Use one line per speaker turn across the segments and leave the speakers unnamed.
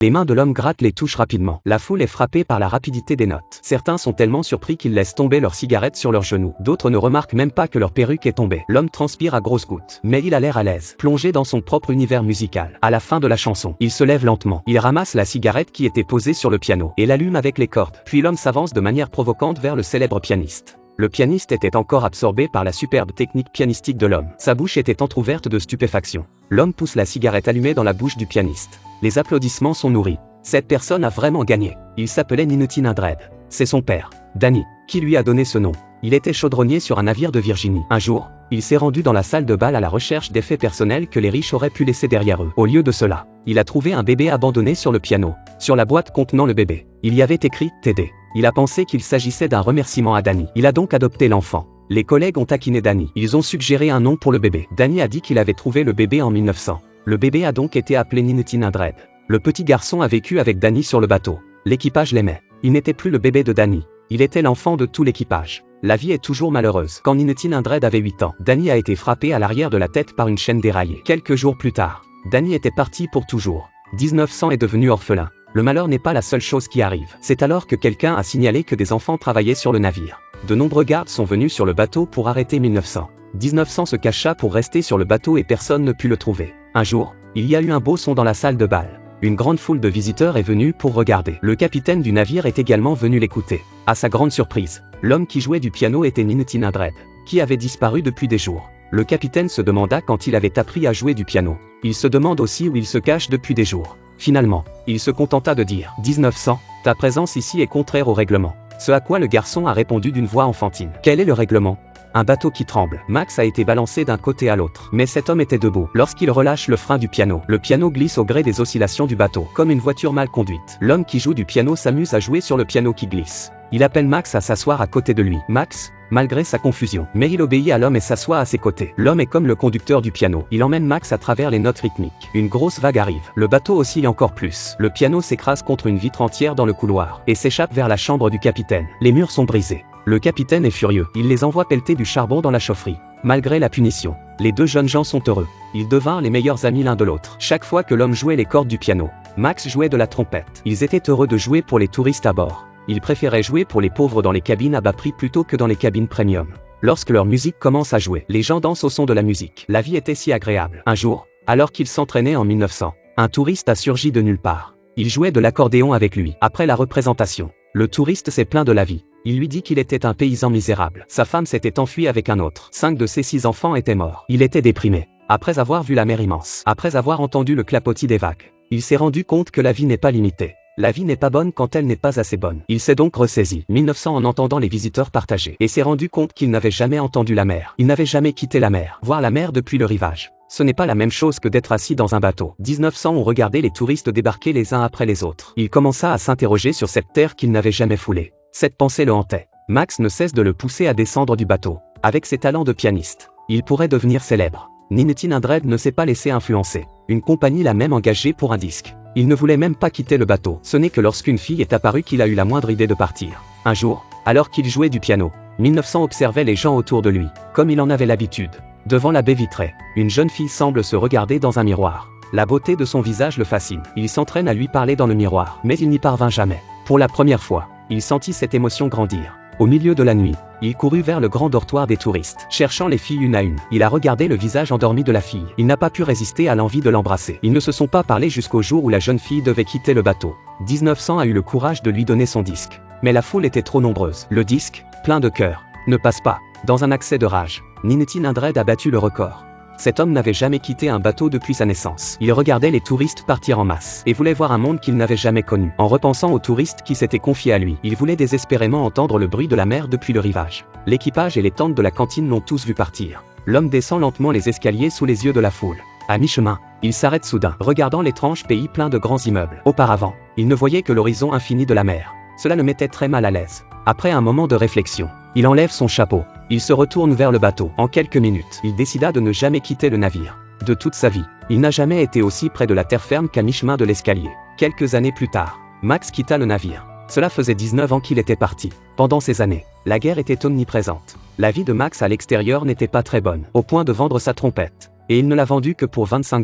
Les mains de l'homme grattent les touches rapidement. La foule est frappée par la rapidité des notes. Certains sont tellement surpris qu'ils laissent tomber leurs cigarettes sur leurs genoux. D'autres ne remarquent même pas que leur perruque est tombée. L'homme transpire à grosses gouttes. Mais il a l'air à l'aise, plongé dans son propre univers musical. À la fin de la chanson, il se lève lentement. Il ramasse la cigarette qui était posée sur le piano et l'allume avec les cordes. Puis l'homme s'avance de manière provocante vers le célèbre pianiste. Le pianiste était encore absorbé par la superbe technique pianistique de l'homme. Sa bouche était entrouverte de stupéfaction. L'homme pousse la cigarette allumée dans la bouche du pianiste. Les applaudissements sont nourris. Cette personne a vraiment gagné. Il s'appelait Nineteen Hundred. C'est son père, Danny, qui lui a donné ce nom. Il était chaudronnier sur un navire de Virginie. Un jour, il s'est rendu dans la salle de bal à la recherche d'effets personnels que les riches auraient pu laisser derrière eux. Au lieu de cela, il a trouvé un bébé abandonné sur le piano. Sur la boîte contenant le bébé, il y avait écrit « TD ». Il a pensé qu'il s'agissait d'un remerciement à Danny. Il a donc adopté l'enfant. Les collègues ont taquiné Danny. Ils ont suggéré un nom pour le bébé. Danny a dit qu'il avait trouvé le bébé en 1900. Le bébé a donc été appelé Nineteen Hundred. Le petit garçon a vécu avec Danny sur le bateau. L'équipage l'aimait. Il n'était plus le bébé de Danny. Il était l'enfant de tout l'équipage. La vie est toujours malheureuse. Quand Nineteen Hundred avait 8 ans, Danny a été frappé à l'arrière de la tête par une chaîne déraillée. Quelques jours plus tard, Danny était parti pour toujours. 1900 est devenu orphelin. Le malheur n'est pas la seule chose qui arrive. C'est alors que quelqu'un a signalé que des enfants travaillaient sur le navire. De nombreux gardes sont venus sur le bateau pour arrêter 1900. 1900 se cacha pour rester sur le bateau et personne ne put le trouver. Un jour, il y a eu un beau son dans la salle de bal. Une grande foule de visiteurs est venue pour regarder. Le capitaine du navire est également venu l'écouter. À sa grande surprise, l'homme qui jouait du piano était Nineteen Hundred, qui avait disparu depuis des jours. Le capitaine se demanda quand il avait appris à jouer du piano. Il se demande aussi où il se cache depuis des jours. Finalement, il se contenta de dire « 1900, ta présence ici est contraire au règlement ». Ce à quoi le garçon a répondu d'une voix enfantine. « Quel est le règlement ?» Un bateau qui tremble. Max a été balancé d'un côté à l'autre. Mais cet homme était debout. Lorsqu'il relâche le frein du piano, le piano glisse au gré des oscillations du bateau, comme une voiture mal conduite. L'homme qui joue du piano s'amuse à jouer sur le piano qui glisse. Il appelle Max à s'asseoir à côté de lui. Max, malgré sa confusion, mais il obéit à l'homme et s'assoit à ses côtés. L'homme est comme le conducteur du piano. Il emmène Max à travers les notes rythmiques. Une grosse vague arrive. Le bateau oscille encore plus. Le piano s'écrase contre une vitre entière dans le couloir et s'échappe vers la chambre du capitaine. Les murs sont brisés. Le capitaine est furieux. Il les envoie pelleter du charbon dans la chaufferie. Malgré la punition, les deux jeunes gens sont heureux. Ils devinrent les meilleurs amis l'un de l'autre. Chaque fois que l'homme jouait les cordes du piano, Max jouait de la trompette. Ils étaient heureux de jouer pour les touristes à bord. Ils préféraient jouer pour les pauvres dans les cabines à bas prix plutôt que dans les cabines premium. Lorsque leur musique commence à jouer, les gens dansent au son de la musique. La vie était si agréable. Un jour, alors qu'ils s'entraînaient en 1900, un touriste a surgi de nulle part. Il jouait de l'accordéon avec lui. Après la représentation, le touriste s'est plaint de la vie. Il lui dit qu'il était un paysan misérable. Sa femme s'était enfuie avec un autre. 5 de ses 6 enfants étaient morts. Il était déprimé. Après avoir vu la mer immense, après avoir entendu le clapotis des vagues, il s'est rendu compte que la vie n'est pas limitée. La vie n'est pas bonne quand elle n'est pas assez bonne. Il s'est donc ressaisi, 1900 en entendant les visiteurs partager, et s'est rendu compte qu'il n'avait jamais entendu la mer. Il n'avait jamais quitté la mer. Voir la mer depuis le rivage, ce n'est pas la même chose que d'être assis dans un bateau. 1900 ont regardé les touristes débarquer les uns après les autres. Il commença à s'interroger sur cette terre qu'il n'avait jamais foulée. Cette pensée le hantait. Max ne cesse de le pousser à descendre du bateau. Avec ses talents de pianiste, il pourrait devenir célèbre. Nineteen Hundred ne s'est pas laissé influencer. Une compagnie l'a même engagé pour un disque. Il ne voulait même pas quitter le bateau. Ce n'est que lorsqu'une fille est apparue qu'il a eu la moindre idée de partir. Un jour, alors qu'il jouait du piano, 1900 observait les gens autour de lui, comme il en avait l'habitude. Devant la baie vitrée, une jeune fille semble se regarder dans un miroir. La beauté de son visage le fascine. Il s'entraîne à lui parler dans le miroir, mais il n'y parvint jamais. Pour la première fois, il sentit cette émotion grandir. Au milieu de la nuit, il courut vers le grand dortoir des touristes, cherchant les filles une à une. Il a regardé le visage endormi de la fille. Il n'a pas pu résister à l'envie de l'embrasser. Ils ne se sont pas parlé jusqu'au jour où la jeune fille devait quitter le bateau. 1900 a eu le courage de lui donner son disque. Mais la foule était trop nombreuse. Le disque, plein de cœur, ne passe pas. Dans un accès de rage, Nineteen Hundred a battu le record. Cet homme n'avait jamais quitté un bateau depuis sa naissance. Il regardait les touristes partir en masse et voulait voir un monde qu'il n'avait jamais connu. En repensant aux touristes qui s'étaient confiés à lui, il voulait désespérément entendre le bruit de la mer depuis le rivage. L'équipage et les tentes de la cantine l'ont tous vu partir. L'homme descend lentement les escaliers sous les yeux de la foule. À mi-chemin, il s'arrête soudain, regardant l'étrange pays plein de grands immeubles. Auparavant, il ne voyait que l'horizon infini de la mer. Cela le mettait très mal à l'aise. Après un moment de réflexion, il enlève son chapeau. Il se retourne vers le bateau. En quelques minutes, il décida de ne jamais quitter le navire. De toute sa vie, il n'a jamais été aussi près de la terre ferme qu'à mi-chemin de l'escalier. Quelques années plus tard, Max quitta le navire. Cela faisait 19 ans qu'il était parti. Pendant ces années, la guerre était omniprésente. La vie de Max à l'extérieur n'était pas très bonne, au point de vendre sa trompette. Et il ne l'a vendue que pour $25.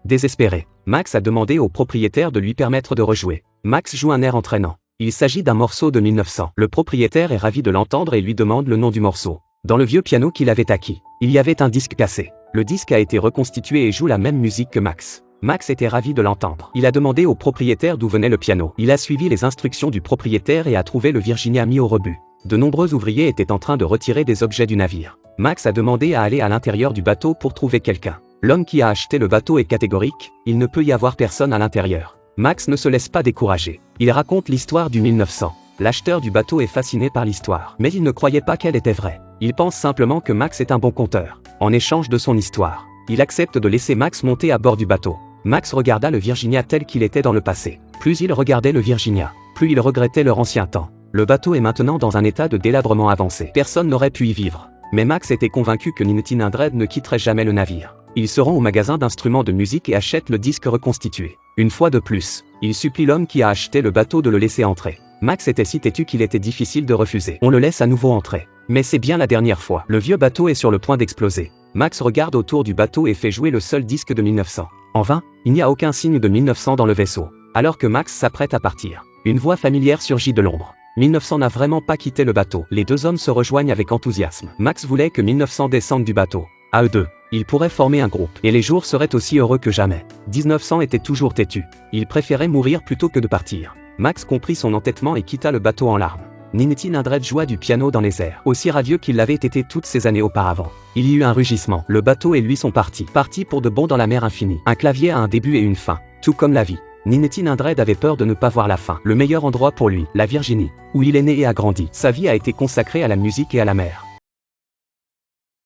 Désespéré, Max a demandé au propriétaire de lui permettre de rejouer. Max joue un air entraînant. Il s'agit d'un morceau de 1900. Le propriétaire est ravi de l'entendre et lui demande le nom du morceau. Dans le vieux piano qu'il avait acquis, il y avait un disque cassé. Le disque a été reconstitué et joue la même musique que Max. Max était ravi de l'entendre. Il a demandé au propriétaire d'où venait le piano. Il a suivi les instructions du propriétaire et a trouvé le Virginia mis au rebut. De nombreux ouvriers étaient en train de retirer des objets du navire. Max a demandé à aller à l'intérieur du bateau pour trouver quelqu'un. L'homme qui a acheté le bateau est catégorique, il ne peut y avoir personne à l'intérieur. Max ne se laisse pas décourager. Il raconte l'histoire du 1900. L'acheteur du bateau est fasciné par l'histoire, mais il ne croyait pas qu'elle était vraie. Il pense simplement que Max est un bon conteur. En échange de son histoire, il accepte de laisser Max monter à bord du bateau. Max regarda le Virginia tel qu'il était dans le passé. Plus il regardait le Virginia, plus il regrettait leur ancien temps. Le bateau est maintenant dans un état de délabrement avancé. Personne n'aurait pu y vivre. Mais Max était convaincu que 1900 ne quitterait jamais le navire. Il se rend au magasin d'instruments de musique et achète le disque reconstitué. Une fois de plus, il supplie l'homme qui a acheté le bateau de le laisser entrer. Max était si têtu qu'il était difficile de refuser. On le laisse à nouveau entrer. Mais c'est bien la dernière fois. Le vieux bateau est sur le point d'exploser. Max regarde autour du bateau et fait jouer le seul disque de 1900. En vain, il n'y a aucun signe de 1900 dans le vaisseau. Alors que Max s'apprête à partir, une voix familière surgit de l'ombre. 1900 n'a vraiment pas quitté le bateau. Les deux hommes se rejoignent avec enthousiasme. Max voulait que 1900 descende du bateau. À eux deux, ils pourraient former un groupe. Et les jours seraient aussi heureux que jamais. 1900 était toujours têtu. Il préférait mourir plutôt que de partir. Max comprit son entêtement et quitta le bateau en larmes. 1900 joua du piano dans les airs, aussi radieux qu'il l'avait été toutes ces années auparavant. Il y eut un rugissement. Le bateau et lui sont partis pour de bon dans la mer infinie. Un clavier a un début et une fin, tout comme la vie. 1900 avait peur de ne pas voir la fin. Le meilleur endroit pour lui, la Virginie, où il est né et a grandi. Sa vie a été consacrée à la musique et à la mer.